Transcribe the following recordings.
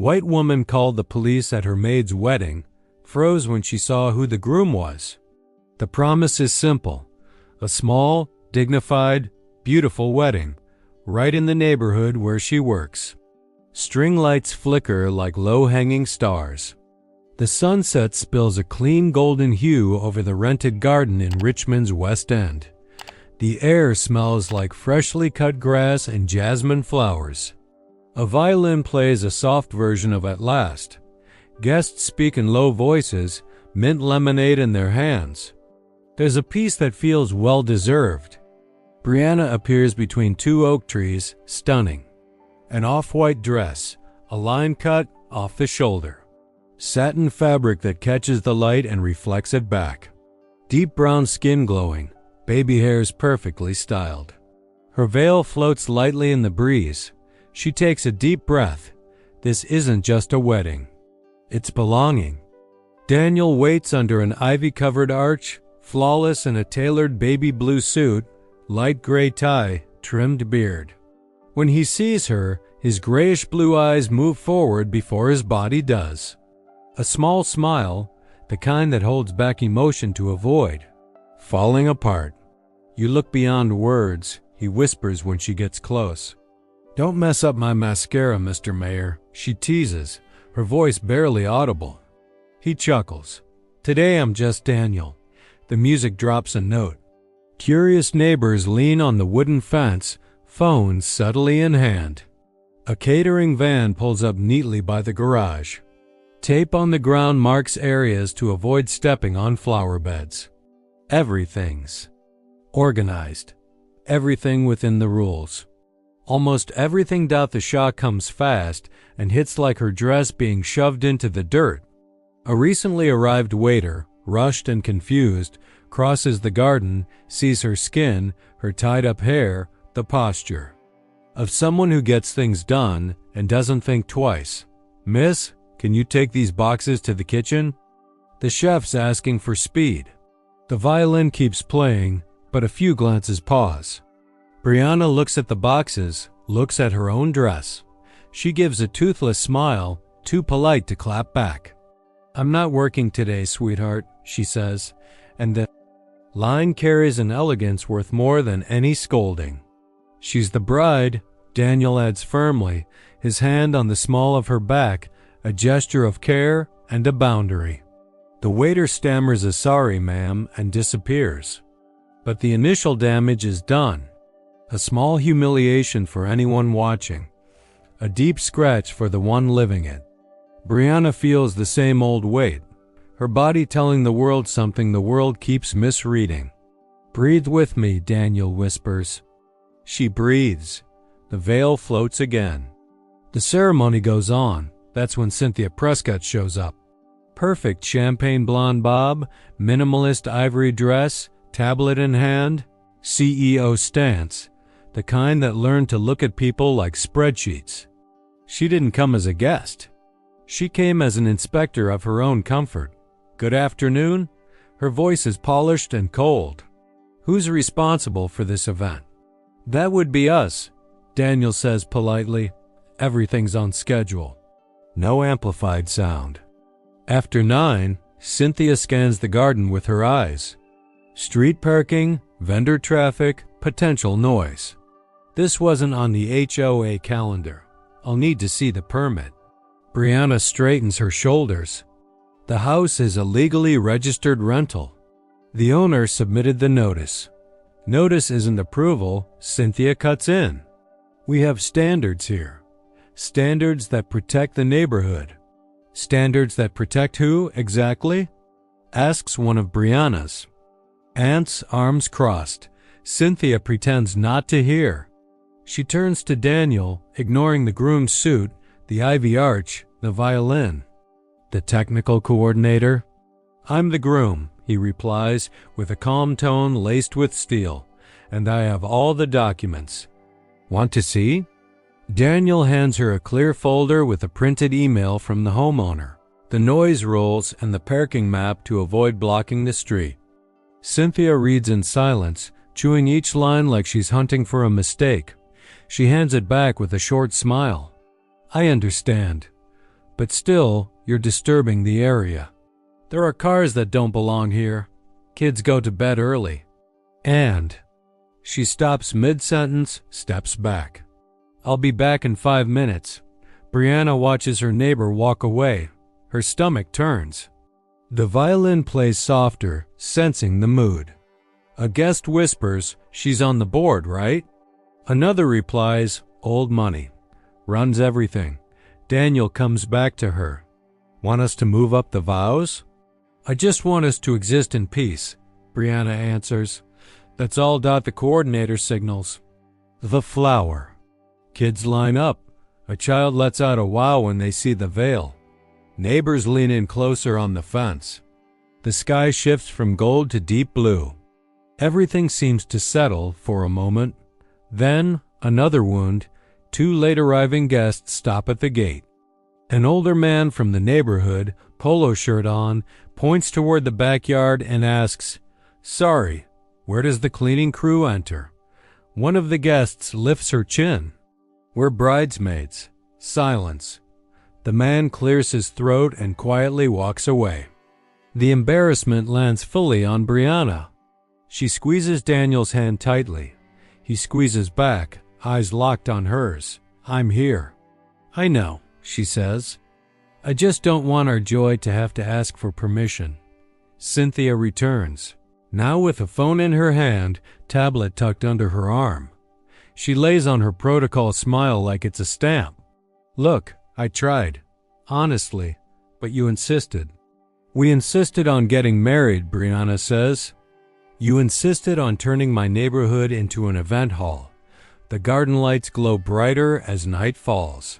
White woman called the police at her maid's wedding, froze when she saw who the groom was. The promise is simple: a small, dignified, beautiful wedding, right in the neighborhood where she works. String lights flicker like low-hanging stars. The sunset spills a clean golden hue over the rented garden in Richmond's West End. The air smells like freshly cut grass and jasmine flowers. A violin plays a soft version of At Last. Guests speak in low voices, mint lemonade in their hands. There's a peace that feels well-deserved. Brianna appears between two oak trees, stunning. An off-white dress, a line cut off the shoulder. Satin fabric that catches the light and reflects it back. Deep brown skin glowing, baby hairs perfectly styled. Her veil floats lightly in the breeze. She takes a deep breath. This isn't just a wedding. It's belonging. Daniel waits under an ivy-covered arch, flawless in a tailored baby blue suit, light gray tie, trimmed beard. When he sees her, his grayish blue eyes move forward before his body does. A small smile, the kind that holds back emotion to avoid. Falling apart. You look beyond words, he whispers when she gets close. Don't mess up my mascara, Mr. Mayor, she teases, her voice barely audible. He chuckles. Today I'm just Daniel. The music drops a note. Curious neighbors lean on the wooden fence, phones subtly in hand. A catering van pulls up neatly by the garage. Tape on the ground marks areas to avoid stepping on flower beds. Everything's organized. Everything within the rules. Almost everything. The shot comes fast and hits like her dress being shoved into the dirt. A recently arrived waiter, rushed and confused, crosses the garden, sees her skin, her tied-up hair, the posture. Of someone who gets things done and doesn't think twice. Miss, can you take these boxes to the kitchen? The chef's asking for speed. The violin keeps playing, but a few glances pause. Brianna looks at the boxes, looks at her own dress. She gives a toothless smile, too polite to clap back. I'm not working today, sweetheart, she says, and the line carries an elegance worth more than any scolding. She's the bride, Daniel adds firmly, his hand on the small of her back, a gesture of care and a boundary. The waiter stammers a sorry, ma'am, and disappears. But the initial damage is done. A small humiliation for anyone watching. A deep scratch for the one living it. Brianna feels the same old weight, her body telling the world something the world keeps misreading. Breathe with me, Daniel whispers. She breathes. The veil floats again. The ceremony goes on. That's when Cynthia Prescott shows up. Perfect champagne blonde bob, minimalist ivory dress, tablet in hand, CEO stance, the kind that learned to look at people like spreadsheets. She didn't come as a guest. She came as an inspector of her own comfort. Good afternoon. Her voice is polished and cold. Who's responsible for this event? That would be us, Daniel says politely. Everything's on schedule. No amplified sound. After 9, Cynthia scans the garden with her eyes. Street parking, vendor traffic, potential noise. This wasn't on the HOA calendar. I'll need to see the permit. Brianna straightens her shoulders. The house is a legally registered rental. The owner submitted the notice. Notice isn't approval, Cynthia cuts in. We have standards here. Standards that protect the neighborhood. Standards that protect who, exactly? Asks one of Brianna's. Aunt's arms crossed. Cynthia pretends not to hear. She turns to Daniel, ignoring the groom's suit, the ivy arch, the violin. The technical coordinator? I'm the groom, he replies, with a calm tone laced with steel, and I have all the documents. Want to see? Daniel hands her a clear folder with a printed email from the homeowner, the noise rules, and the parking map to avoid blocking the street. Cynthia reads in silence, chewing each line like she's hunting for a mistake. She hands it back with a short smile. I understand. but still, you're disturbing the area. There are cars that don't belong here. Kids go to bed early. And she stops mid-sentence, steps back. I'll be back in 5 minutes. Brianna watches her neighbor walk away. Her stomach turns. The violin plays softer, sensing the mood. A guest whispers, she's on the board, right? Another replies, old money. Runs everything. Daniel comes back to her. Want us to move up the vows? I just want us to exist in peace, Brianna answers. That's all. The coordinator signals. The flower. Kids line up. A child lets out a wow when they see the veil. Neighbors lean in closer on the fence. The sky shifts from gold to deep blue. Everything seems to settle for a moment. Then, another wound. 2 late-arriving guests stop at the gate. An older man from the neighborhood, polo shirt on, points toward the backyard and asks, Sorry, where does the cleaning crew enter? One of the guests lifts her chin. We're bridesmaids. Silence. The man clears his throat and quietly walks away. The embarrassment lands fully on Brianna. She squeezes Daniel's hand tightly. He squeezes back, eyes locked on hers. I'm here. I know, she says. I just don't want our joy to have to ask for permission. Cynthia returns, now with a phone in her hand, tablet tucked under her arm. She lays on her protocol smile like it's a stamp. Look, I tried. Honestly, but you insisted. We insisted on getting married, Brianna says. You insisted on turning my neighborhood into an event hall. The garden lights glow brighter as night falls.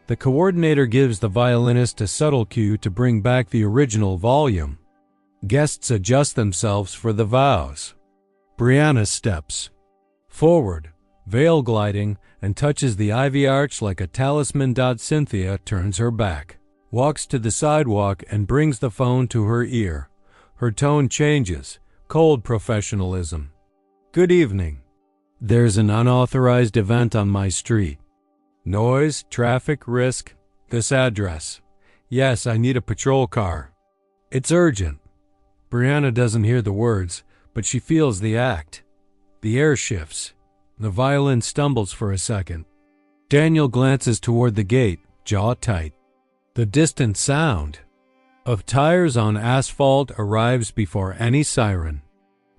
The coordinator gives the violinist a subtle cue to bring back the original volume. Guests adjust themselves for the vows. Brianna steps forward, veil gliding, and touches the ivy arch like a talisman. Cynthia turns her back, walks to the sidewalk, and brings the phone to her ear. Her tone changes, cold professionalism. Good evening. There's an unauthorized event on my street. Noise, traffic, risk. This address. Yes, I need a patrol car. It's urgent. Brianna doesn't hear the words, but she feels the act. The air shifts. The violin stumbles for a second. Daniel glances toward the gate, jaw tight. The distant sound of tires on asphalt arrives before any siren.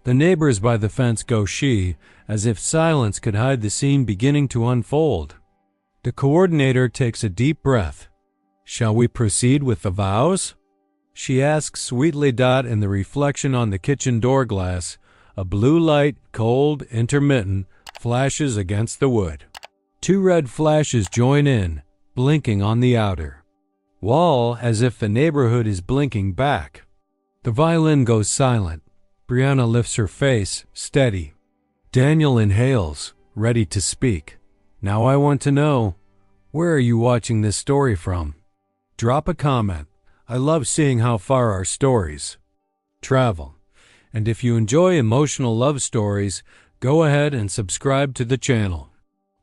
The neighbors by the fence go shh, as if silence could hide the scene beginning to unfold. The coordinator takes a deep breath. Shall we proceed with the vows? She asks sweetly. In the reflection on the kitchen door glass, a blue light, cold, intermittent, flashes against the wood. 2 red flashes join in, blinking on the outer wall as if the neighborhood is blinking back. The violin goes silent. Brianna lifts her face, steady. Daniel inhales, ready to speak. Now I want to know, where are you watching this story from? Drop a comment. I love seeing how far our stories travel. And if you enjoy emotional love stories, go ahead and subscribe to the channel.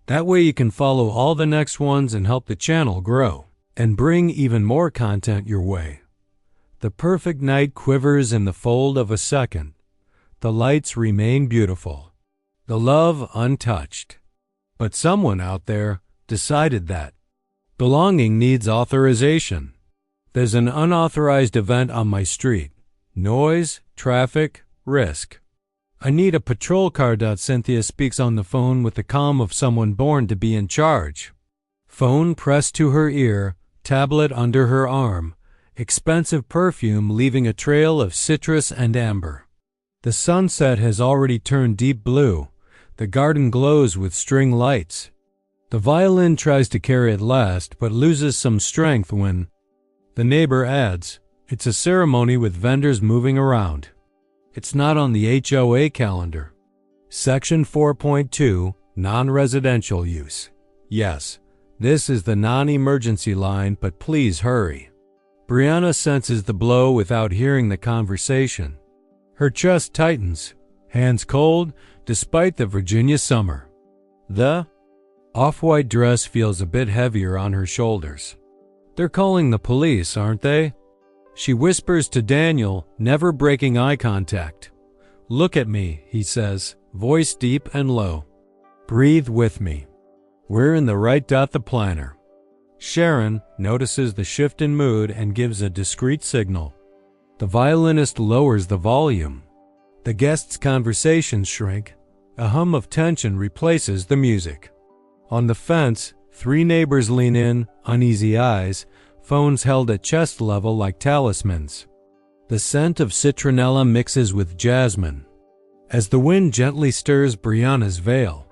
That way you can follow all the next ones and help the channel grow and bring even more content your way. The perfect night quivers in the fold of a second. The lights remain beautiful. The love untouched. But someone out there decided that belonging needs authorization. There's an unauthorized event on my street. Noise, traffic, risk. I need a patrol car. Cynthia speaks on the phone with the calm of someone born to be in charge. Phone pressed to her ear, tablet under her arm, expensive perfume leaving a trail of citrus and amber. The sunset has already turned deep blue. The garden glows with string lights. The violin tries to carry it last, but loses some strength when the neighbor adds, it's a ceremony with vendors moving around. It's not on the HOA calendar. Section 4.2, Non-Residential Use. Yes, this is the non-emergency line, but please hurry. Brianna senses the blow without hearing the conversation. Her chest tightens, hands cold, despite the Virginia summer. The off-white dress feels a bit heavier on her shoulders. They're calling the police, aren't they? She whispers to Daniel, never breaking eye contact. Look at me, he says, voice deep and low. Breathe with me. We're in the right. The planner. Sharon notices the shift in mood and gives a discreet signal. The violinist lowers the volume. The guests' conversations shrink. A hum of tension replaces the music. On the fence, 3 neighbors lean in, uneasy eyes, phones held at chest level like talismans. The scent of citronella mixes with jasmine as the wind gently stirs Brianna's veil.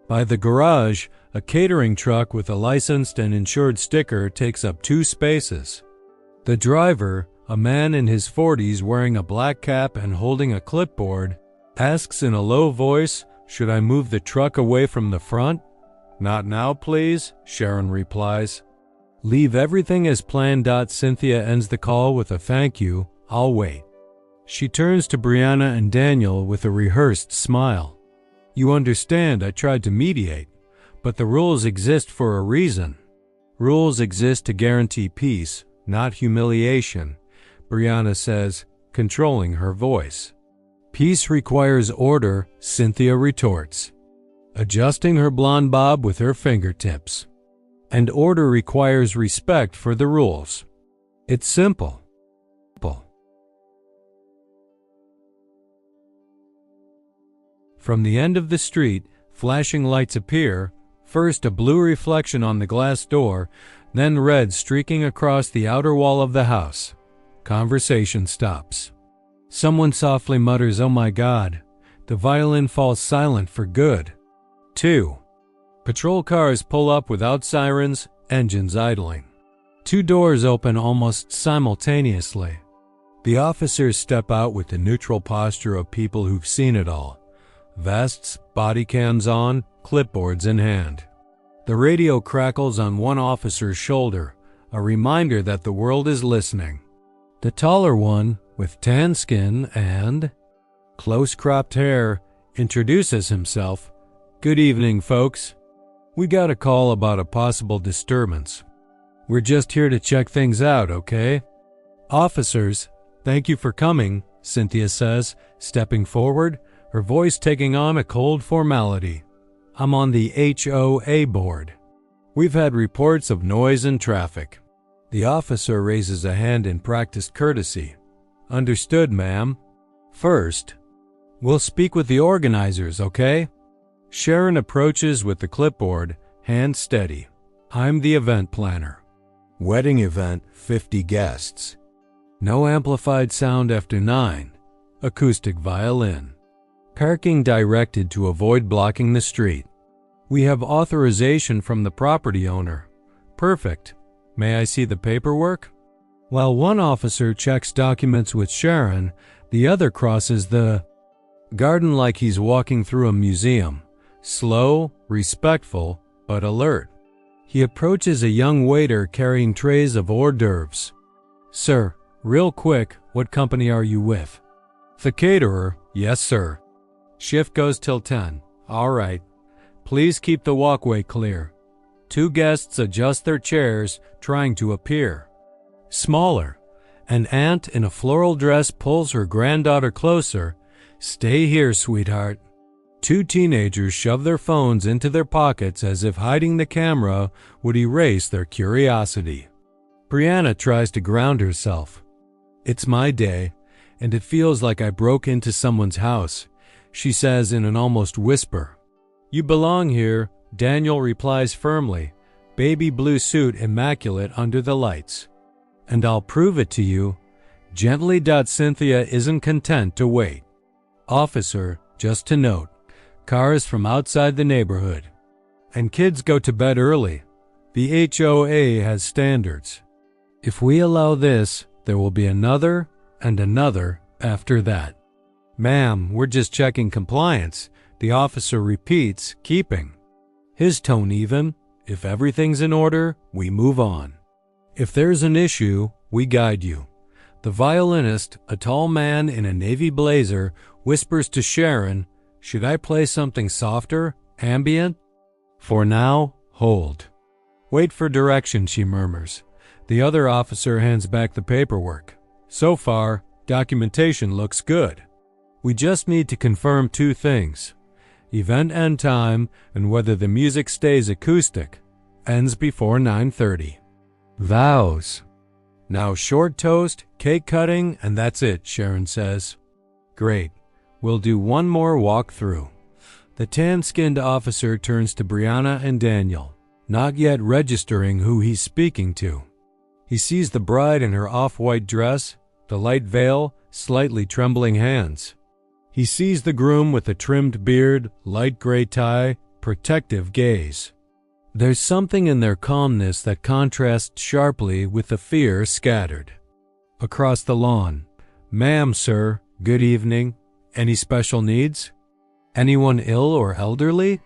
By the garage, a catering truck with a licensed and insured sticker takes up 2 spaces. The driver, a man in his 40s wearing a black cap and holding a clipboard, asks in a low voice, "Should I move the truck away from the front?" "Not now, please," Sharon replies. "Leave everything as planned." Cynthia ends the call with a "Thank you, I'll wait." She turns to Brianna and Daniel with a rehearsed smile. "You understand I tried to mediate, but the rules exist for a reason. Rules exist to guarantee peace, not humiliation," Brianna says, controlling her voice. "Peace requires order," Cynthia retorts, adjusting her blonde bob with her fingertips. "And order requires respect for the rules. It's simple." From the end of the street, flashing lights appear, first a blue reflection on the glass door, then red streaking across the outer wall of the house. Conversation stops. Someone softly mutters, "Oh my God." The violin falls silent for good. 2. Patrol cars pull up without sirens, engines idling. 2 doors open almost simultaneously. The officers step out with the neutral posture of people who've seen it all. Vests, body cams on, clipboards in hand. The radio crackles on one officer's shoulder, a reminder that the world is listening. The taller one, with tan skin and close-cropped hair, introduces himself. "Good evening, folks. We got a call about a possible disturbance. We're just here to check things out, okay?" "Officers, thank you for coming," Cynthia says, stepping forward, her voice taking on a cold formality. "I'm on the HOA board. We've had reports of noise and traffic." The officer raises a hand in practiced courtesy. "Understood, ma'am. First, we'll speak with the organizers, okay?" Sharon approaches with the clipboard, hand steady. "I'm the event planner. Wedding event, 50 guests. No amplified sound after 9. Acoustic violin. Parking directed to avoid blocking the street. We have authorization from the property owner. Perfect. May I see the paperwork?" While one officer checks documents with Sharon, the other crosses the garden like he's walking through a museum. Slow, respectful, but alert. He approaches a young waiter carrying trays of hors d'oeuvres. "Sir, real quick, what company are you with?" "The caterer." "Yes, sir." "Shift goes till 10. All right. Please keep the walkway clear." 2 guests adjust their chairs, trying to appear smaller. An aunt in a floral dress pulls her granddaughter closer. "Stay here, sweetheart." 2 teenagers shove their phones into their pockets as if hiding the camera would erase their curiosity. Brianna tries to ground herself. "It's my day, and it feels like I broke into someone's house," she says in an almost whisper. "You belong here," Daniel replies firmly, baby blue suit immaculate under the lights. "And I'll prove it to you." Gently. Cynthia isn't content to wait. "Officer, just to note, cars from outside the neighborhood. And kids go to bed early. The HOA has standards. If we allow this, there will be another and another after that." "Ma'am, we're just checking compliance," the officer repeats, keeping his tone even. "If everything's in order, we move on. If there's an issue, we guide you." The violinist, a tall man in a navy blazer, whispers to Sharon, "Should I play something softer, ambient?" "For now, hold. Wait for direction," she murmurs. The other officer hands back the paperwork. So far, documentation looks good. We just need to confirm two things: event end time and whether the music stays acoustic. Ends before 9:30. Vows. Now short toast, cake cutting, and that's it, Sharon says. Great. We'll do one more walkthrough. The tan-skinned officer turns to Brianna and Daniel, not yet registering who he's speaking to. He sees the bride in her off-white dress, the light veil, slightly trembling hands. He sees the groom with a trimmed beard, light gray tie, protective gaze. There's something in their calmness that contrasts sharply with the fear scattered. Across the lawn. Ma'am, sir, good evening. Any special needs? Anyone ill or elderly?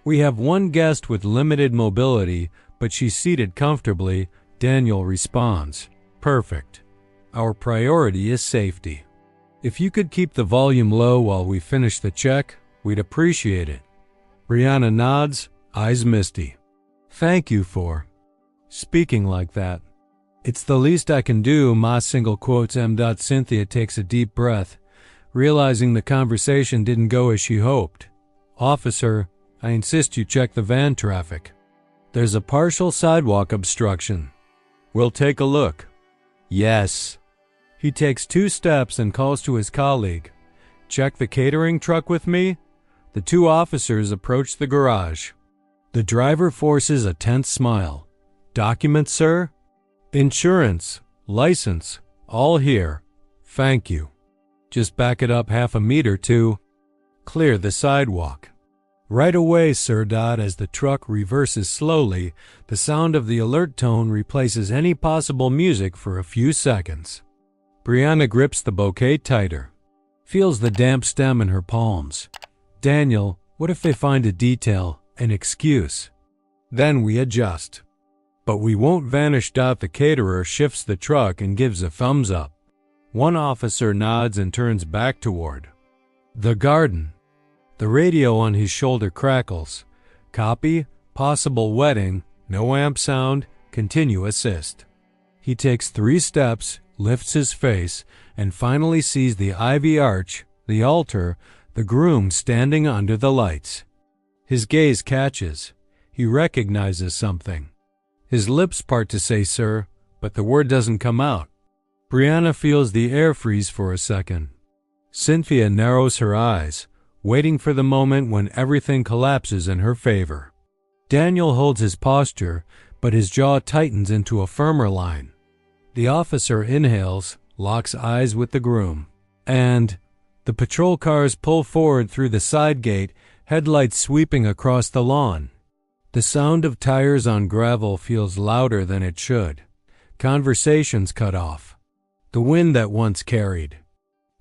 We have one guest with limited mobility, but she's seated comfortably. Daniel responds. Perfect. Our priority is safety. If you could keep the volume low while we finish the check, we'd appreciate it. Brianna nods, eyes misty. Thank you for speaking like that. It's the least I can do, ma single quotes M. Cynthia takes a deep breath, realizing the conversation didn't go as she hoped. Officer, I insist you check the van traffic. There's a partial sidewalk obstruction. We'll take a look. Yes. He takes 2 steps and calls to his colleague. Check the catering truck with me. The 2 officers approach the garage. The driver forces a tense smile. Documents, sir? Insurance, license, all here. Thank you. Just back it up half a meter to clear the sidewalk. Right away, sir. As the truck reverses slowly, the sound of the alert tone replaces any possible music for a few seconds. Brianna grips the bouquet tighter, feels the damp stem in her palms. Daniel, what if they find a detail, an excuse? Then we adjust. But we won't vanish. The caterer shifts the truck and gives a thumbs up. One officer nods and turns back toward the garden. The radio on his shoulder crackles. Copy, possible wedding, no amp sound, continue assist. He takes 3 steps, lifts his face, and finally sees the ivy arch, the altar, the groom standing under the lights. His gaze catches. He recognizes something. His lips part to say, sir, but the word doesn't come out. Brianna feels the air freeze for a second. Cynthia narrows her eyes, waiting for the moment when everything collapses in her favor. Daniel holds his posture, but his jaw tightens into a firmer line. The officer inhales, locks eyes with the groom, and the patrol cars pull forward through the side gate, headlights sweeping across the lawn. The sound of tires on gravel feels louder than it should. Conversations cut off. The wind that once carried.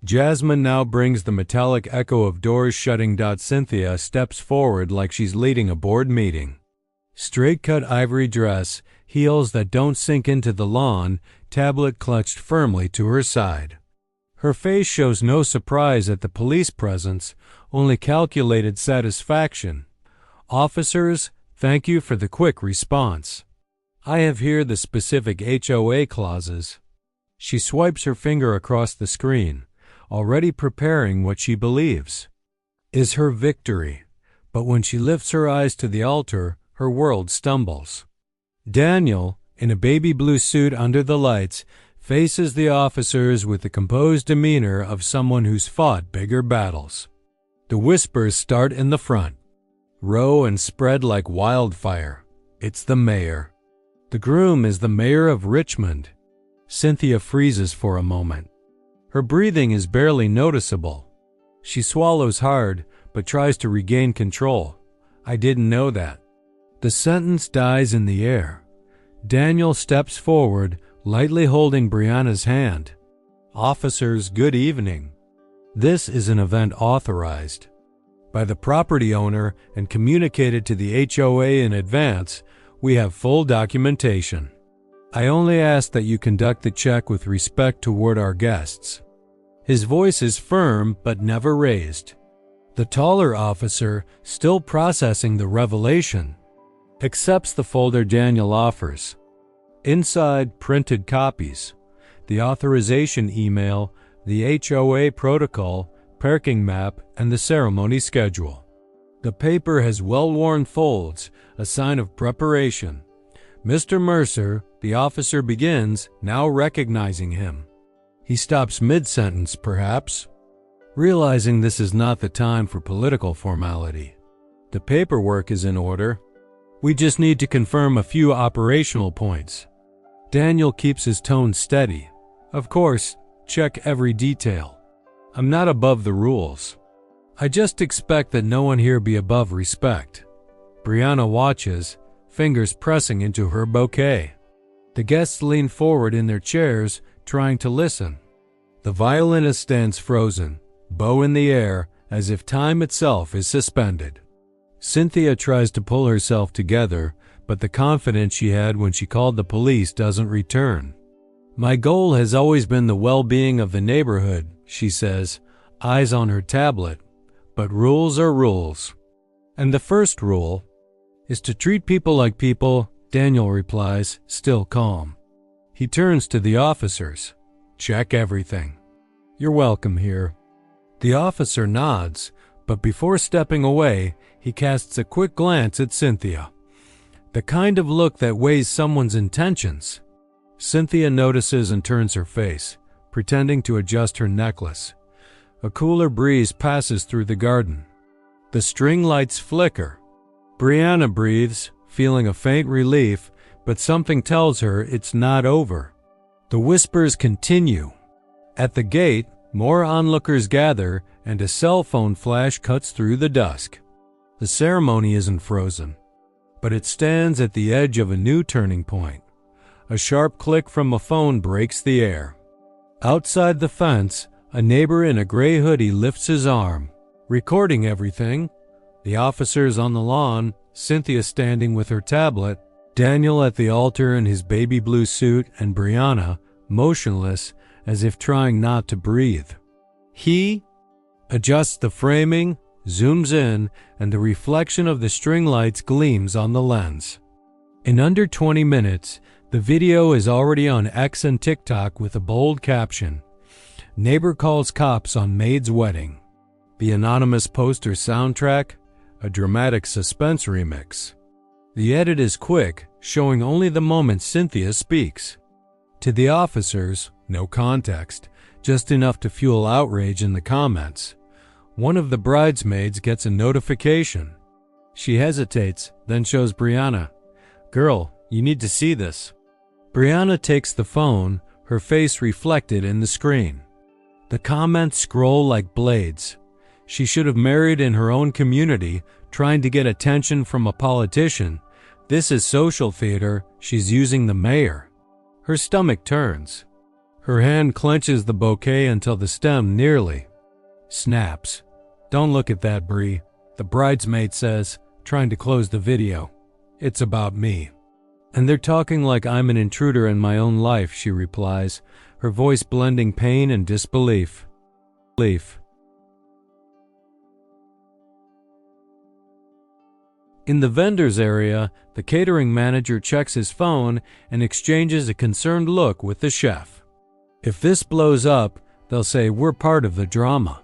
Jasmine now brings the metallic echo of doors shutting. Cynthia steps forward like she's leading a board meeting. Straight-cut ivory dress, heels that don't sink into the lawn, tablet clutched firmly to her side. Her face shows no surprise at the police presence, only calculated satisfaction. Officers, thank you for the quick response. I have here the specific HOA clauses. She swipes her finger across the screen, already preparing what she believes is her victory. But when she lifts her eyes to the altar, her world stumbles. Daniel, in a baby blue suit under the lights, faces the officers with the composed demeanor of someone who's fought bigger battles. The whispers start in the front, row and spread like wildfire. It's the mayor. The groom is the mayor of Richmond. Cynthia freezes for a moment. Her breathing is barely noticeable. She swallows hard, but tries to regain control. I didn't know that. The sentence dies in the air. Daniel steps forward, lightly holding Brianna's hand. Officers, good evening. This is an event authorized by the property owner and communicated to the HOA in advance. We have full documentation. I only ask that you conduct the check with respect toward our guests. His voice is firm but never raised. The taller officer, still processing the revelation, accepts the folder Daniel offers. Inside, printed copies, the authorization email, the HOA protocol, parking map, and the ceremony schedule. The paper has well-worn folds, a sign of preparation. Mr. Mercer, the officer begins, now recognizing him. He stops mid-sentence, perhaps, realizing this is not the time for political formality. The paperwork is in order. We just need to confirm a few operational points. Daniel keeps his tone steady. Of course, check every detail. I'm not above the rules. I just expect that no one here be above respect. Brianna watches, fingers pressing into her bouquet. The guests lean forward in their chairs, trying to listen. The violinist stands frozen, bow in the air, as if time itself is suspended. Cynthia tries to pull herself together, but the confidence she had when she called the police doesn't return. My goal has always been the well-being of the neighborhood, she says, eyes on her tablet. But rules are rules. And the first rule is to treat people like people, Daniel replies, still calm. He turns to the officers. Check everything. You're welcome here. The officer nods, but before stepping away, he casts a quick glance at Cynthia. The kind of look that weighs someone's intentions. Cynthia notices and turns her face, pretending to adjust her necklace. A cooler breeze passes through the garden. The string lights flicker. Brianna breathes, feeling a faint relief, but something tells her it's not over. The whispers continue. At the gate, more onlookers gather, and a cell phone flash cuts through the dusk. The ceremony isn't frozen, but it stands at the edge of a new turning point. A sharp click from a phone breaks the air. Outside the fence, a neighbor in a gray hoodie lifts his arm, recording everything. The officers on the lawn, Cynthia standing with her tablet, Daniel at the altar in his baby blue suit, and Brianna, motionless, as if trying not to breathe. He adjusts the framing, zooms in, and the reflection of the string lights gleams on the lens. In under 20 minutes, the video is already on X and TikTok with a bold caption. Neighbor calls cops on maid's wedding. The anonymous poster soundtrack, a dramatic suspense remix. The edit is quick, showing only the moment Cynthia speaks. To the officers, no context, just enough to fuel outrage in the comments. One of the bridesmaids gets a notification. She hesitates, then shows Brianna. Girl, you need to see this. Brianna takes the phone, her face reflected in the screen. The comments scroll like blades. She should have married in her own community, trying to get attention from a politician. This is social theater. She's using the mayor. Her stomach turns. Her hand clenches the bouquet until the stem nearly snaps. Don't look at that, Brie, the bridesmaid says, trying to close the video. It's about me. And they're talking like I'm an intruder in my own life, she replies, her voice blending pain and disbelief. In the vendors area, the catering manager checks his phone and exchanges a concerned look with the chef. If this blows up, they'll say we're part of the drama.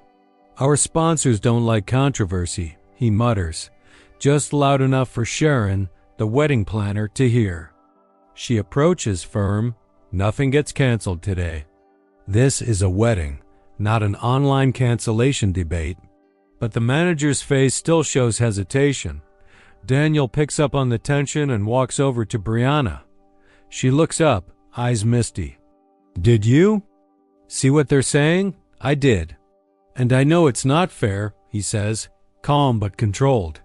Our sponsors don't like controversy, he mutters, just loud enough for Sharon, the wedding planner, to hear. She approaches firm. Nothing gets canceled today. This is a wedding, not an online cancellation debate. But the manager's face still shows hesitation. Daniel picks up on the tension and walks over to Brianna. She looks up, eyes misty. Did you? See what they're saying? I did. And I know it's not fair, he says, calm but controlled.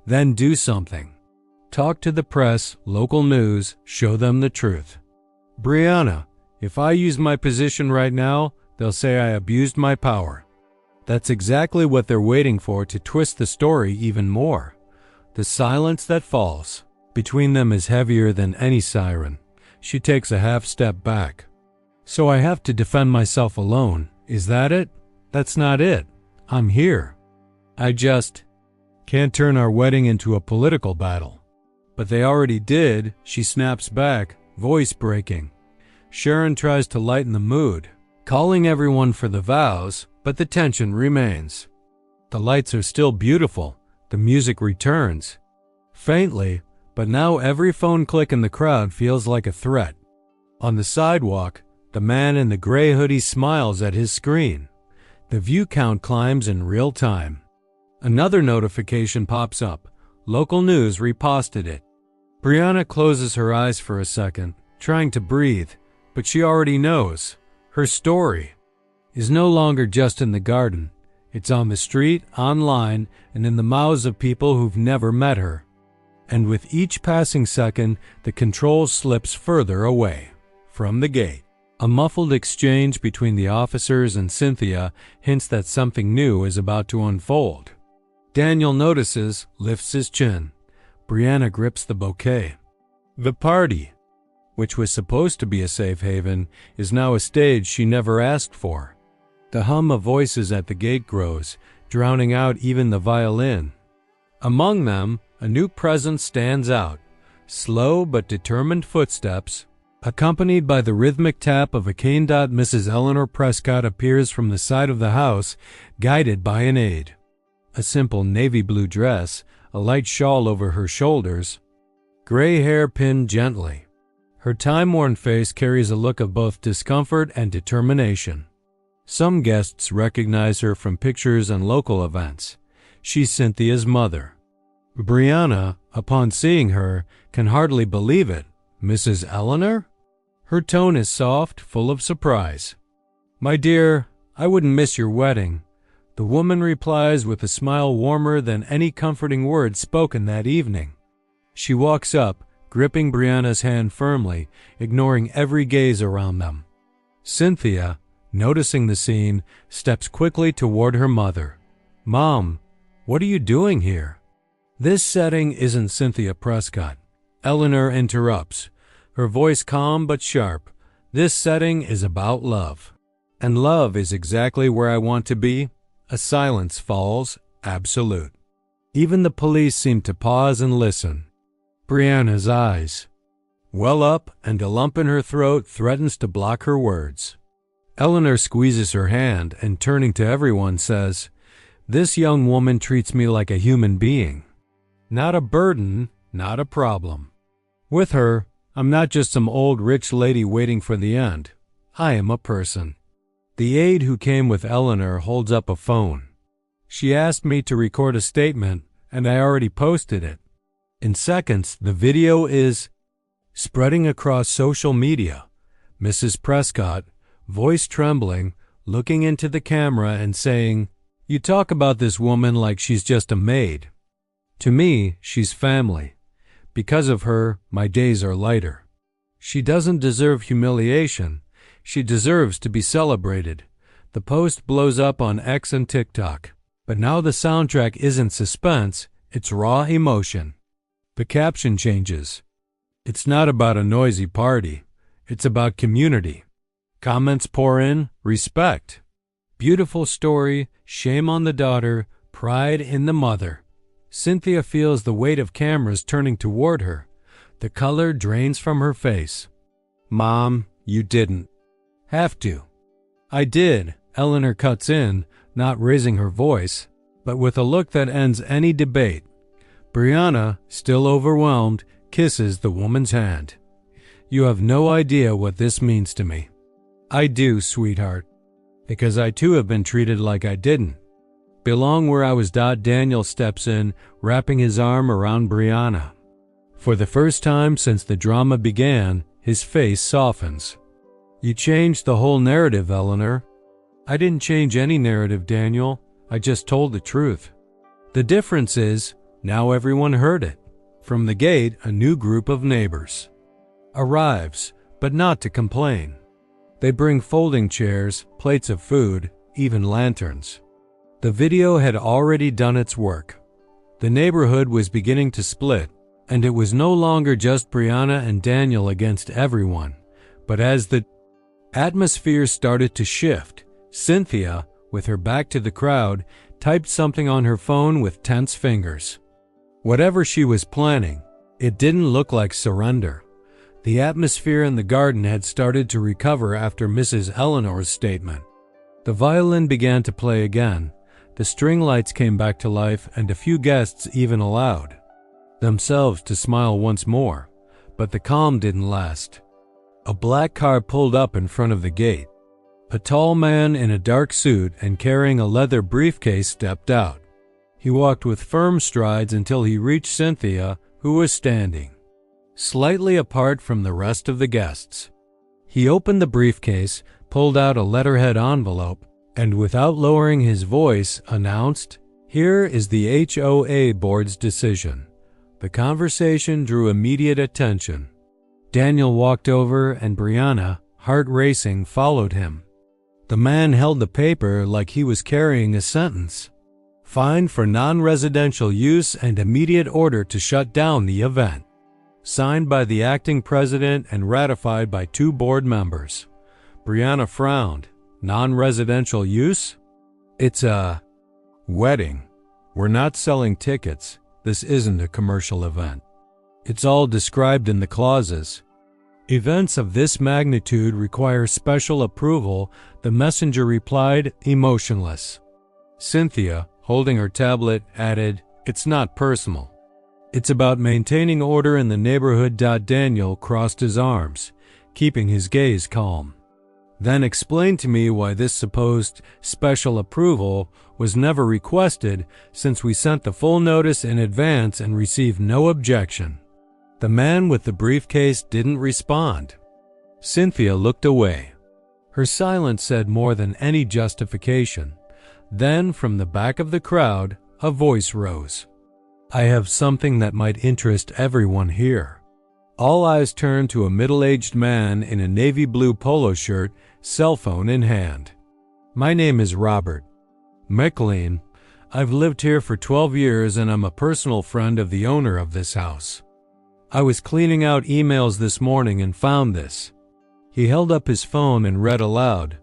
Then do something. Talk to the press, local news, show them the truth. Brianna, if I use my position right now, they'll say I abused my power. That's exactly what they're waiting for to twist the story even more. The silence that falls between them is heavier than any siren. She takes a half step back. So I have to defend myself alone. Is that it? That's not it. I'm here. I just can't turn our wedding into a political battle. But they already did, she snaps back, voice breaking. Sharon tries to lighten the mood, calling everyone for the vows, but the tension remains. The lights are still beautiful. The music returns. Faintly, but now every phone click in the crowd feels like a threat. On the sidewalk, the man in the gray hoodie smiles at his screen. The view count climbs in real time. Another notification pops up. Local news reposted it. Brianna closes her eyes for a second, trying to breathe, but she already knows. Her story is no longer just in the garden. It's on the street, online, and in the mouths of people who've never met her. And with each passing second, the control slips further away. From the gate, a muffled exchange between the officers and Cynthia hints that something new is about to unfold. Daniel notices, lifts his chin. Brianna grips the bouquet. The party, which was supposed to be a safe haven, is now a stage she never asked for. The hum of voices at the gate grows, drowning out even the violin. Among them, a new presence stands out. Slow but determined footsteps, accompanied by the rhythmic tap of a cane. Mrs. Eleanor Prescott appears from the side of the house, guided by an aide. A simple navy blue dress, a light shawl over her shoulders, gray hair pinned gently. Her time-worn face carries a look of both discomfort and determination. Some guests recognize her from pictures and local events. She's Cynthia's mother. Brianna, upon seeing her, can hardly believe it. Mrs. Eleanor? Her tone is soft, full of surprise. My dear, I wouldn't miss your wedding. The woman replies with a smile warmer than any comforting words spoken that evening. She walks up, gripping Brianna's hand firmly, ignoring every gaze around them. Cynthia, noticing the scene, steps quickly toward her mother. Mom, what are you doing here? This setting isn't Cynthia Prescott. Eleanor interrupts, her voice calm but sharp. This setting is about love. And love is exactly where I want to be. A silence falls, absolute. Even the police seem to pause and listen. Brianna's eyes well up, and a lump in her throat threatens to block her words. Eleanor squeezes her hand and, turning to everyone, says, This young woman treats me like a human being. Not a burden, not a problem. With her, I'm not just some old rich lady waiting for the end. I am a person. The aide who came with Eleanor holds up a phone. She asked me to record a statement, and I already posted it. In seconds, the video is spreading across social media. Mrs. Prescott, voice trembling, looking into the camera and saying, You talk about this woman like she's just a maid. To me, she's family. Because of her, my days are lighter. She doesn't deserve humiliation. She deserves to be celebrated. The post blows up on X and TikTok. But now the soundtrack isn't suspense, it's raw emotion. The caption changes. It's not about a noisy party. It's about community. Comments pour in, respect. Beautiful story, shame on the daughter, pride in the mother. Cynthia feels the weight of cameras turning toward her. The color drains from her face. Mom, you didn't have to. I did, Eleanor cuts in, not raising her voice, but with a look that ends any debate. Brianna, still overwhelmed, kisses the woman's hand. You have no idea what this means to me. I do, sweetheart, because I too have been treated like I didn't. Belong where I was. Daniel steps in, wrapping his arm around Brianna. For the first time since the drama began, his face softens. You changed the whole narrative, Eleanor. I didn't change any narrative, Daniel. I just told the truth. The difference is, now everyone heard it. From the gate, a new group of neighbors arrives, but not to complain. They bring folding chairs, plates of food, even lanterns. The video had already done its work. The neighborhood was beginning to split, and it was no longer just Brianna and Daniel against everyone. But as the atmosphere started to shift, Cynthia, with her back to the crowd, typed something on her phone with tense fingers. Whatever she was planning, it didn't look like surrender. The atmosphere in the garden had started to recover after Mrs. Eleanor's statement. The violin began to play again, the string lights came back to life, and a few guests even allowed themselves to smile once more, but the calm didn't last. A black car pulled up in front of the gate. A tall man in a dark suit and carrying a leather briefcase stepped out. He walked with firm strides until he reached Cynthia, who was standing slightly apart from the rest of the guests. He opened the briefcase, pulled out a letterhead envelope, and without lowering his voice announced, "Here is the HOA board's decision." The conversation drew immediate attention. Daniel walked over and Brianna, heart racing, followed him. The man held the paper like he was carrying a sentence. Fine for non-residential use and immediate order to shut down the event. Signed by the acting president and ratified by 2 board members. Brianna frowned. Non-residential use? It's a wedding. We're not selling tickets. This isn't a commercial event. It's all described in the clauses. Events of this magnitude require special approval, the messenger replied, emotionless. Cynthia, holding her tablet, added, "It's not personal. It's about maintaining order in the neighborhood." Daniel crossed his arms, keeping his gaze calm. Then explain to me why this supposed special approval was never requested, since we sent the full notice in advance and received no objection. The man with the briefcase didn't respond. Cynthia looked away. Her silence said more than any justification. Then, from the back of the crowd, a voice rose. "I have something that might interest everyone here." All eyes turned to a middle-aged man in a navy blue polo shirt, cell phone in hand. "My name is Robert McLean. I've lived here for 12 years and I'm a personal friend of the owner of this house. I was cleaning out emails this morning and found this." He held up his phone and read aloud,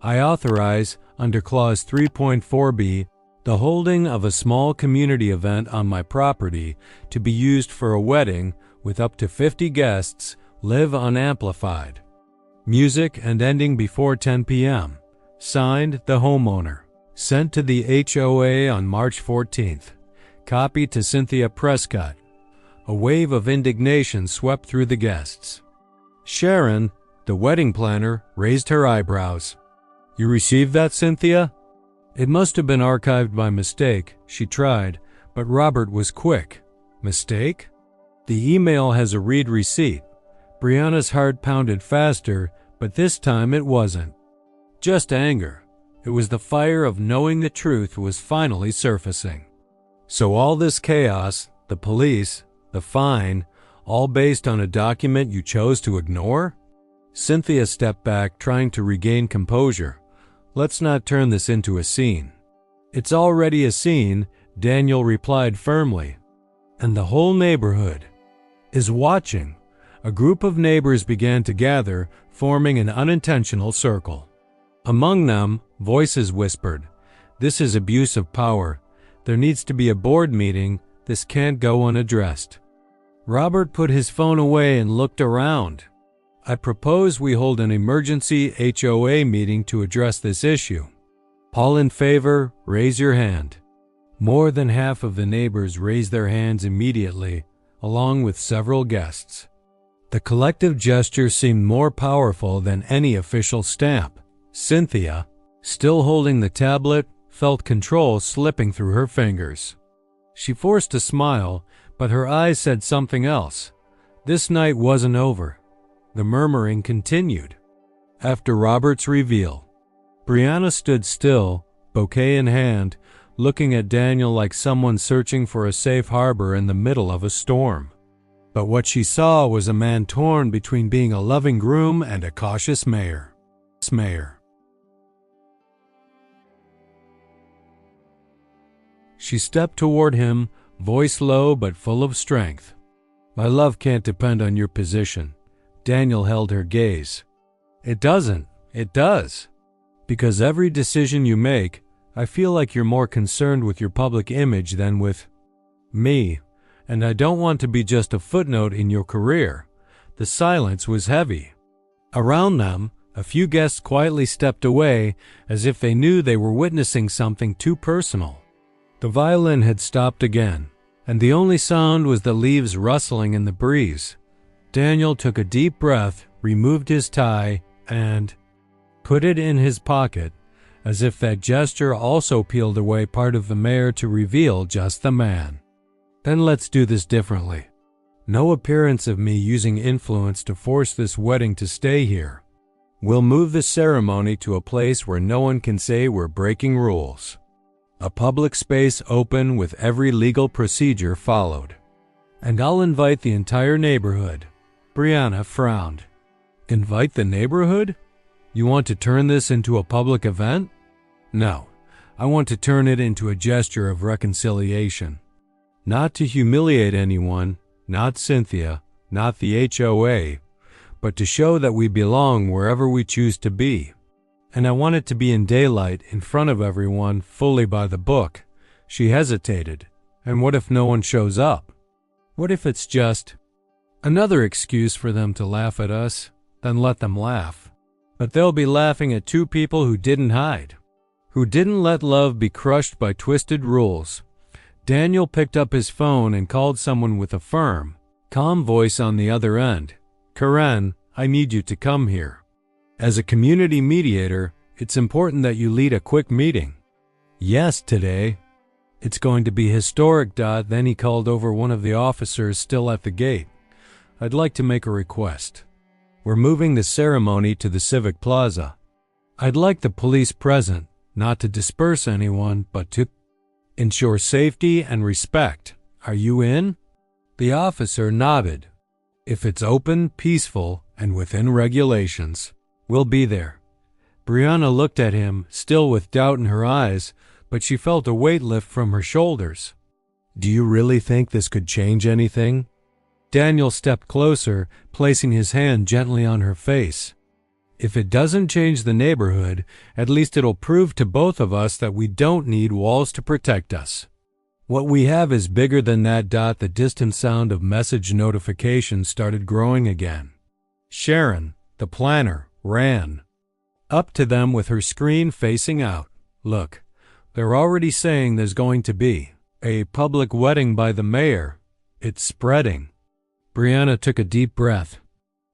"I authorize, under Clause 3.4b, the holding of a small community event on my property to be used for a wedding with up to 50 guests, live unamplified. Music and ending before 10 p.m. Signed, the homeowner. Sent to the HOA on March 14th. Copy to Cynthia Prescott." A wave of indignation swept through the guests. Sharon, the wedding planner, raised her eyebrows. "You received that, Cynthia?" "It must have been archived by mistake," she tried, but Robert was quick. "Mistake?" "The email has a read receipt." Brianna's heart pounded faster, but this time it wasn't just anger. It was the fire of knowing the truth was finally surfacing. So all this chaos, the police, the fine, all based on a document you chose to ignore? Cynthia stepped back, trying to regain composure. "Let's not turn this into a scene." "It's already a scene," Daniel replied firmly. "And the whole neighborhood is watching." A group of neighbors began to gather, forming an unintentional circle. Among them, voices whispered, "This is abuse of power. There needs to be a board meeting. This can't go unaddressed." Robert put his phone away and looked around. "I propose we hold an emergency HOA meeting to address this issue. All in favor, raise your hand." More than half of the neighbors raised their hands immediately, along with several guests. The collective gesture seemed more powerful than any official stamp. Cynthia, still holding the tablet, felt control slipping through her fingers. She forced a smile, but her eyes said something else. This night wasn't over. The murmuring continued. After Robert's reveal, Brianna stood still, bouquet in hand, looking at Daniel like someone searching for a safe harbor in the middle of a storm. But what she saw was a man torn between being a loving groom and a cautious mayor. She stepped toward him, voice low but full of strength. "My love can't depend on your position." Daniel held her gaze. "It doesn't. It does. Because every decision you make, I feel like you're more concerned with your public image than with me. And I don't want to be just a footnote in your career. the silence was heavy. Around them, a few guests quietly stepped away as if they knew they were witnessing something too personal. The violin had stopped again, and the only sound was the leaves rustling in the breeze. Daniel took a deep breath, removed his tie, and put it in his pocket, as if that gesture also peeled away part of the mayor to reveal just the man. Then let's do this differently. No appearance of me using influence to force this wedding to stay here. We'll move the ceremony to a place where no one can say we're breaking rules. A public space open with every legal procedure followed. And I'll invite the entire neighborhood. Brianna frowned. Invite the neighborhood? You want to turn this into a public event? No, I want to turn it into a gesture of reconciliation. Not to humiliate anyone, not Cynthia, not the HOA, but to show that we belong wherever we choose to be. And I want it to be in daylight, in front of everyone, fully by the book. She hesitated. And what if no one shows up? What if it's just another excuse for them to laugh at us? Then let them laugh. But they'll be laughing at two people who didn't hide, who didn't let love be crushed by twisted rules. Daniel picked up his phone and called someone with a firm, calm voice on the other end. Karen, I need you to come here. As a community mediator, it's important that you lead a quick meeting. Yes, today. It's going to be historic. Then he called over one of the officers still at the gate. I'd like to make a request. We're moving the ceremony to the Civic Plaza. I'd like the police present, not to disperse anyone, but to ensure safety and respect. Are you in? The officer nodded. If it's open, peaceful, and within regulations, we'll be there. Brianna looked at him, still with doubt in her eyes, but she felt a weight lift from her shoulders. Do you really think this could change anything? Daniel stepped closer, placing his hand gently on her face. If it doesn't change the neighborhood, at least it'll prove to both of us that we don't need walls to protect us. What we have is bigger than that. The distant sound of message notifications started growing again. Sharon, the planner, ran up to them with her screen facing out. Look, they're already saying there's going to be a public wedding by the mayor. It's spreading. Brianna took a deep breath.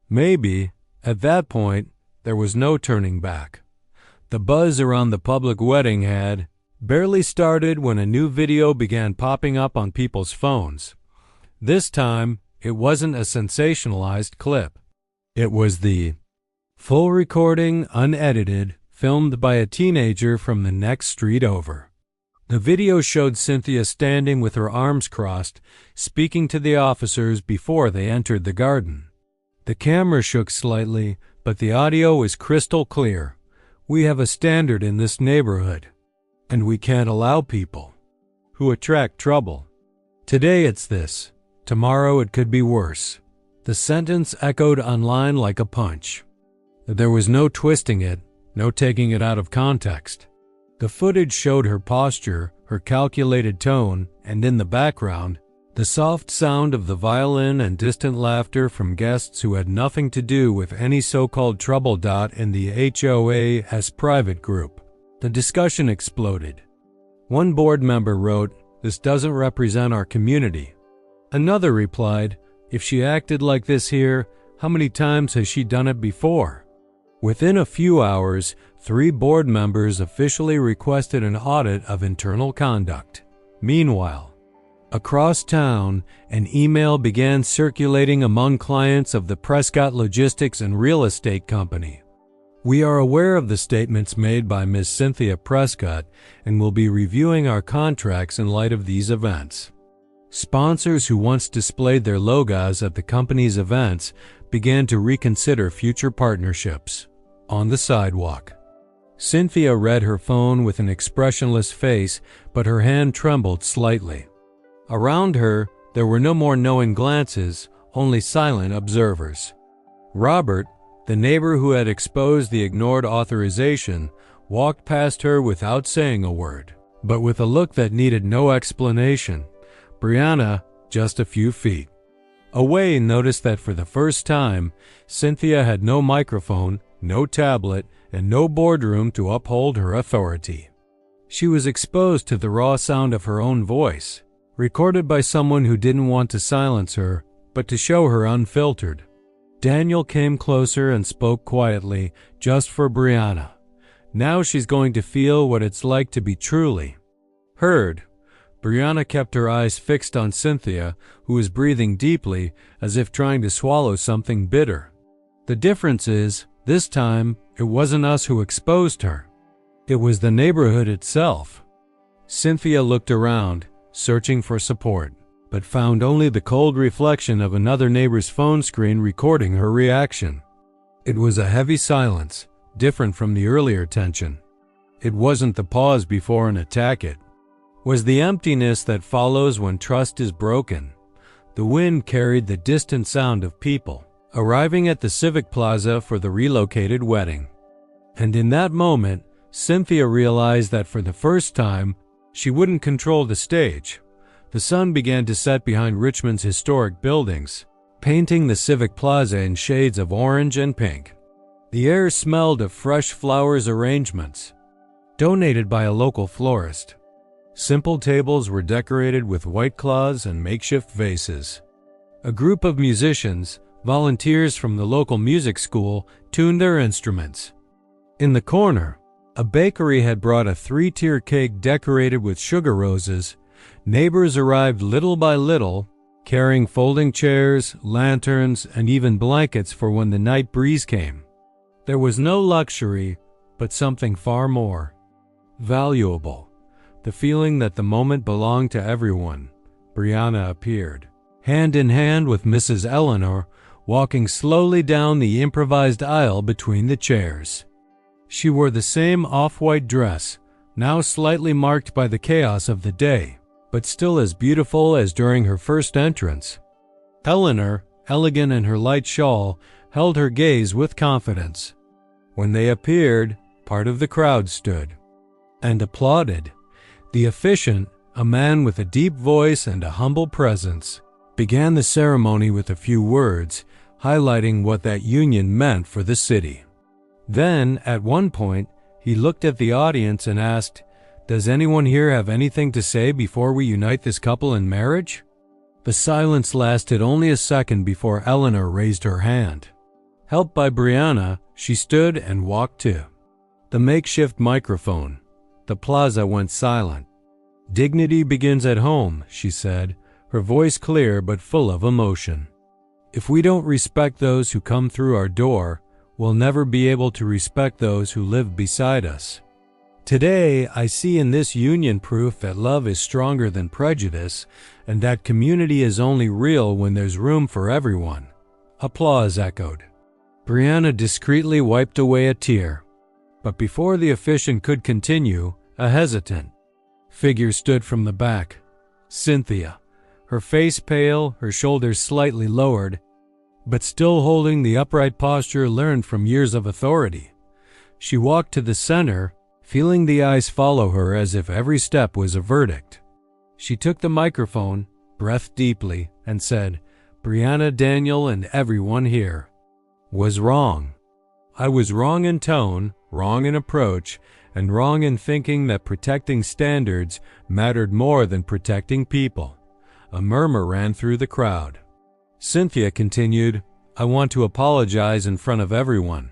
Maybe, at that point, there was no turning back. The buzz around the public wedding had barely started when a new video began popping up on people's phones. This time, it wasn't a sensationalized clip. It was the full recording, unedited, filmed by a teenager from the next street over. The video showed Cynthia standing with her arms crossed, speaking to the officers before they entered the garden. The camera shook slightly, but the audio was crystal clear. We have a standard in this neighborhood, and we can't allow people who attract trouble. Today it's this. Tomorrow it could be worse. The sentence echoed online like a punch. There was no twisting it, no taking it out of context. The footage showed her posture, her calculated tone, and in the background, the soft sound of the violin and distant laughter from guests who had nothing to do with any so-called trouble. In the HOA's private group, the discussion exploded. One board member wrote, "This doesn't represent our community." Another replied, "If she acted like this here, how many times has she done it before?" Within a few hours, 3 board members officially requested an audit of internal conduct. Meanwhile, across town, an email began circulating among clients of the Prescott Logistics and Real Estate Company. We are aware of the statements made by Ms. Cynthia Prescott and will be reviewing our contracts in light of these events. Sponsors who once displayed their logos at the company's events began to reconsider future partnerships. On the sidewalk, Cynthia read her phone with an expressionless face, but her hand trembled slightly. Around her, there were no more knowing glances, only silent observers. Robert, the neighbor who had exposed the ignored authorization, walked past her without saying a word, but with a look that needed no explanation. Brianna, just a few feet. Away noticed that for the first time, Cynthia had no microphone, no tablet, and no boardroom to uphold her authority. She was exposed to the raw sound of her own voice, recorded by someone who didn't want to silence her, but to show her unfiltered. Daniel came closer and spoke quietly, just for Brianna. Now she's going to feel what it's like to be truly heard. Brianna kept her eyes fixed on Cynthia, who was breathing deeply, as if trying to swallow something bitter. The difference is, this time, it wasn't us who exposed her. It was the neighborhood itself. Cynthia looked around, searching for support, but found only the cold reflection of another neighbor's phone screen recording her reaction. It was a heavy silence, different from the earlier tension. It wasn't the pause before an attack, it was the emptiness that follows when trust is broken. The wind carried the distant sound of people arriving at the Civic Plaza for the relocated wedding. And in that moment, Cynthia realized that for the first time, she wouldn't control the stage. The sun began to set behind Richmond's historic buildings, painting the Civic Plaza in shades of orange and pink. The air smelled of fresh flowers arrangements, donated by a local florist. Simple tables were decorated with white cloths and makeshift vases. A group of musicians, volunteers from the local music school, tuned their instruments. In the corner, a bakery had brought a 3-tier cake decorated with sugar roses. Neighbors arrived little by little, carrying folding chairs, lanterns, and even blankets for when the night breeze came. There was no luxury, but something far more valuable. The feeling that the moment belonged to everyone. Brianna appeared, hand in hand with Mrs. Eleanor, walking slowly down the improvised aisle between the chairs. She wore the same off-white dress, now slightly marked by the chaos of the day, but still as beautiful as during her first entrance. Eleanor, elegant in her light shawl, held her gaze with confidence. When they appeared, part of the crowd stood and applauded. The officiant, a man with a deep voice and a humble presence, began the ceremony with a few words, highlighting what that union meant for the city. Then, at one point, he looked at the audience and asked, "Does anyone here have anything to say before we unite this couple in marriage?" The silence lasted only a second before Eleanor raised her hand. Helped by Brianna, she stood and walked to the makeshift microphone. The plaza went silent. "Dignity begins at home," she said, her voice clear but full of emotion. "If we don't respect those who come through our door, we'll never be able to respect those who live beside us. Today, I see in this union proof that love is stronger than prejudice, and that community is only real when there's room for everyone." Applause echoed. Brianna discreetly wiped away a tear. But before the officiant could continue, a hesitant figure stood from the back. Cynthia, her face pale, her shoulders slightly lowered, but still holding the upright posture learned from years of authority. She walked to the center, feeling the eyes follow her as if every step was a verdict. She took the microphone, breathed deeply, and said, "Brianna, Daniel, and everyone here was wrong. I was wrong in tone, wrong in approach, and wrong in thinking that protecting standards mattered more than protecting people." A murmur ran through the crowd. Cynthia continued, "I want to apologize in front of everyone.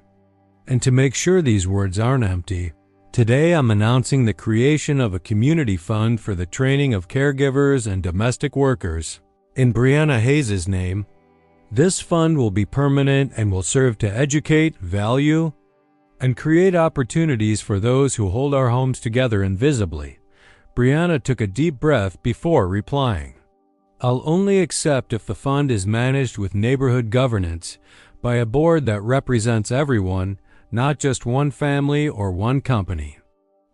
And to make sure these words aren't empty, today I'm announcing the creation of a community fund for the training of caregivers and domestic workers in Brianna Hayes' name. This fund will be permanent and will serve to educate, value, and create opportunities for those who hold our homes together invisibly." Brianna took a deep breath before replying, "I'll only accept if the fund is managed with neighborhood governance by a board that represents everyone, not just one family or one company."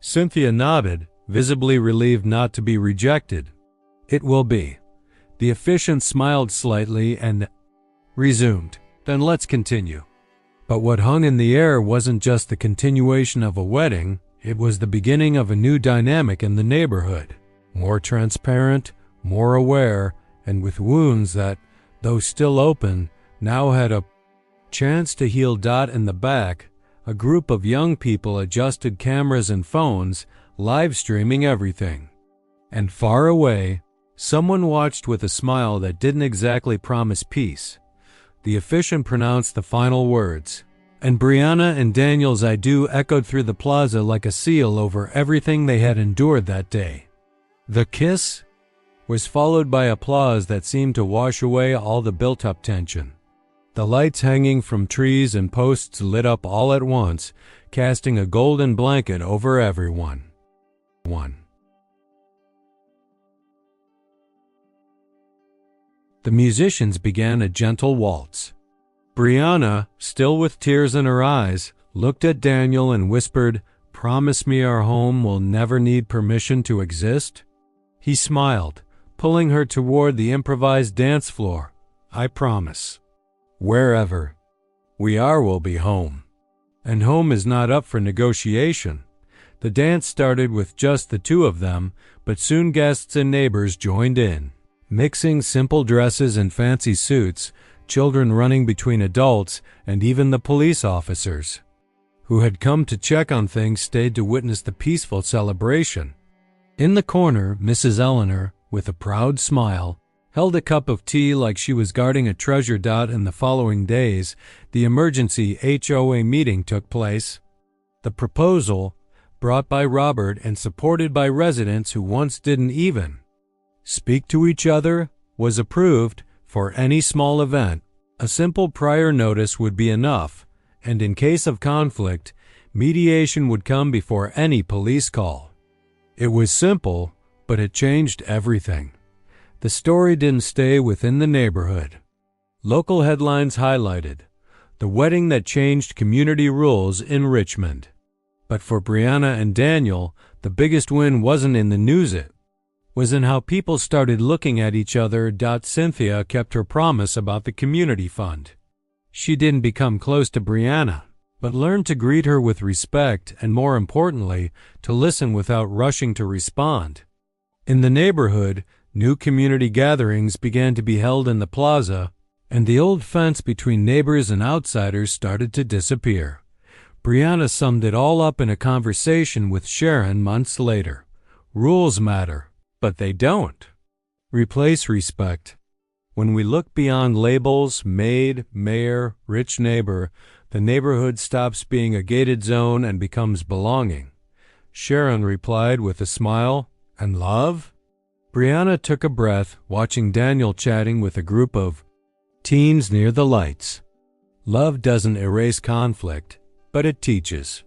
Cynthia nodded, visibly relieved not to be rejected. "It will be." The officiant smiled slightly and resumed, "Then let's continue." But what hung in the air wasn't just the continuation of a wedding, it was the beginning of a new dynamic in the neighborhood, more transparent, more aware, and with wounds that, though still open, now had a chance to heal. In the back, a group of young people adjusted cameras and phones, live streaming everything. And far away, someone watched with a smile that didn't exactly promise peace. The officiant pronounced the final words, and Brianna and Daniel's "I do" echoed through the plaza like a seal over everything they had endured that day. The kiss was followed by applause that seemed to wash away all the built-up tension. The lights hanging from trees and posts lit up all at once, casting a golden blanket over everyone. The musicians began a gentle waltz. Brianna, still with tears in her eyes, looked at Daniel and whispered, "Promise me our home will never need permission to exist?" He smiled, pulling her toward the improvised dance floor. "I promise. Wherever we are will be home." And home is not up for negotiation. The dance started with just the two of them, but soon guests and neighbors joined in, mixing simple dresses and fancy suits, children running between adults, and even the police officers, who had come to check on things, stayed to witness the peaceful celebration. In the corner, Mrs. Eleanor, with a proud smile, held a cup of tea like she was guarding a treasure. In the following days, the emergency HOA meeting took place. The proposal, brought by Robert and supported by residents who once didn't even speak to each other, was approved. For any small event, a simple prior notice would be enough, and in case of conflict, mediation would come before any police call. It was simple, but it changed everything. The story didn't stay within the neighborhood. Local headlines highlighted the wedding that changed community rules in Richmond. But for Brianna and Daniel, the biggest win wasn't in the news, it was in how people started looking at each other. Cynthia kept her promise about the community fund. She didn't become close to Brianna, but learned to greet her with respect and, more importantly, to listen without rushing to respond. In the neighborhood, new community gatherings began to be held in the plaza, and the old fence between neighbors and outsiders started to disappear. Brianna summed it all up in a conversation with Sharon months later. Rules matter, but they don't replace respect. When we look beyond labels, maid, mayor, rich neighbor, the neighborhood stops being a gated zone and becomes belonging. Sharon replied with a smile, "And love?" Brianna took a breath, watching Daniel chatting with a group of teens near the lights. Love doesn't erase conflict, but it teaches.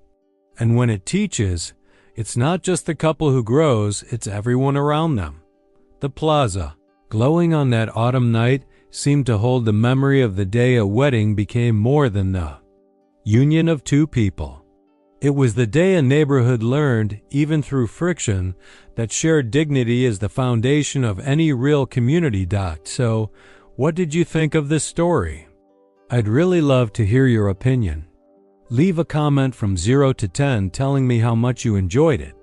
And when it teaches, it's not just the couple who grows, it's everyone around them. The plaza, glowing on that autumn night, seemed to hold the memory of the day a wedding became more than the union of two people. It was the day a neighborhood learned, even through friction, that shared dignity is the foundation of any real community. So, what did you think of this story? I'd really love to hear your opinion. Leave a comment from 0 to 10 telling me how much you enjoyed it.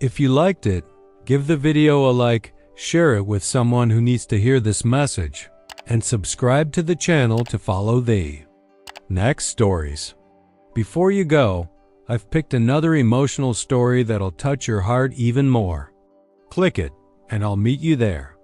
If you liked it, give the video a like, share it with someone who needs to hear this message, and subscribe to the channel to follow the next stories. Before you go, I've picked another emotional story that'll touch your heart even more. Click it, and I'll meet you there.